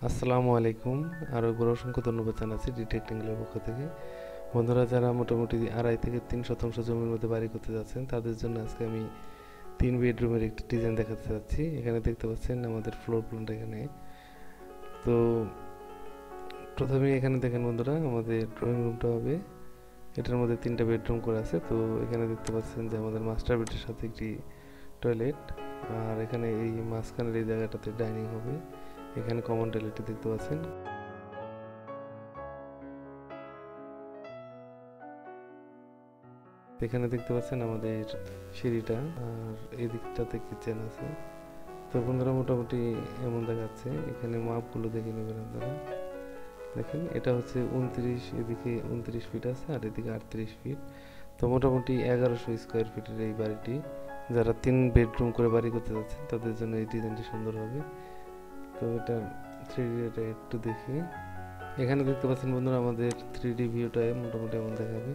আসসালামু আলাইকুম। আরও একবার অসংখ্য ধন্যবাদ জানাচ্ছি ডিটেক্টিংয়ের পক্ষ থেকে। বন্ধুরা, যারা মোটামুটি 2.5 থেকে 3 শতাংশ জমির মধ্যে বাড়ি করতে যাচ্ছেন, তাদের জন্য আজকে আমি 3 বেডরুমের একটি ডিজাইন দেখাতে যাচ্ছি। এখানে দেখতে পাচ্ছেন আমাদের ফ্লোর প্ল্যানটা এখানে। তো প্রথমে এখানে দেখেন বন্ধুরা, আমাদের ড্রয়িং রুমটা হবে। এটার মধ্যে 3টা বেডরুম করে আছে। তো এখানে দেখতে পাচ্ছেন যে আমাদের মাস্টার বেডের সাথে একটি টয়লেট, আর এখানে এই মাঝখানের এই জায়গাটাতে ডাইনিং হবে। এখানে কমন টয়লেটটি দেখতে পাচ্ছেন। এখানে দেখতে পাচ্ছেন আমাদের সিঁড়িটা, আর এই দিকটাতে কিচেন আছে। তো বন্ধুরা, মোটামুটি এমন দেখাচ্ছে। এখানে মাপগুলো দেখে নেবেন আপনারা। দেখেন, এটা হচ্ছে 29, এদিকে 29 ফিট আছে, আর এদিকে 38 ফিট। তো মোটামুটি 1100 স্কোয়ার ফিটের এই বাড়িটি, যারা 3 বেডরুম করে বাড়ি করতে যাচ্ছেন তাদের জন্য এই ডিজাইনটি সুন্দর হবে। তো এটা 3D এটা একটু দেখি। এখানে দেখতে পাচ্ছেন বন্ধুরা, আমাদের 3D ভিউটা মোটামুটি এমন দেখাবে।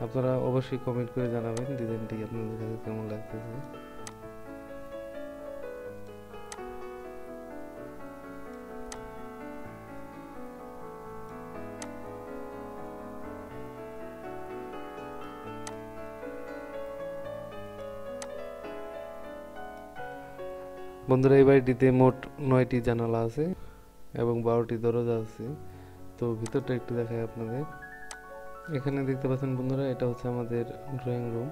আপনারা অবশ্যই কমেন্ট করে জানাবেন ডিজাইনটি আপনাদের কাছে কেমন লাগতেছে। বন্ধুরা, এই বাড়িটিতে মোট 9টি জানালা আছে এবং 12টি দরজা আছে। তো ভিতরটা একটু দেখাই আপনাদের। এখানে দেখতে পাচ্ছেন বন্ধুরা, এটা হচ্ছে আমাদের ড্রয়িং রুম।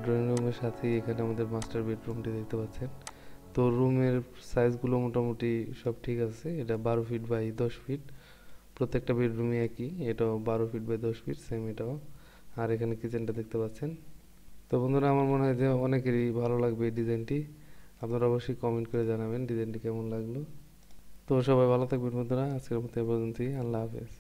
ড্রয়িং রুমের সাথেই এখানে আমাদের মাস্টার বেডরুমটি দেখতে পাচ্ছেন। তো রুমের সাইজগুলো মোটামুটি সব ঠিক আছে। এটা 12 ফিট বাই 10 ফিট। প্রত্যেকটা বেডরুমই একই, এটাও 12 ফিট বাই 10 ফিট, সেম এটাও। আর এখানে কিচেনটা দেখতে পাচ্ছেন। তো বন্ধুরা, আমার মনে হয় যে অনেকেরই ভালো লাগবে এই ডিজাইনটি। আপনারা অবশ্যই কমেন্ট করে জানাবেন ডিজাইনটি কেমন লাগলো। তো সবাই ভালো থাকবেন বন্ধুরা, আজকের মতো এই পর্যন্তই। আল্লাহ হাফেজ।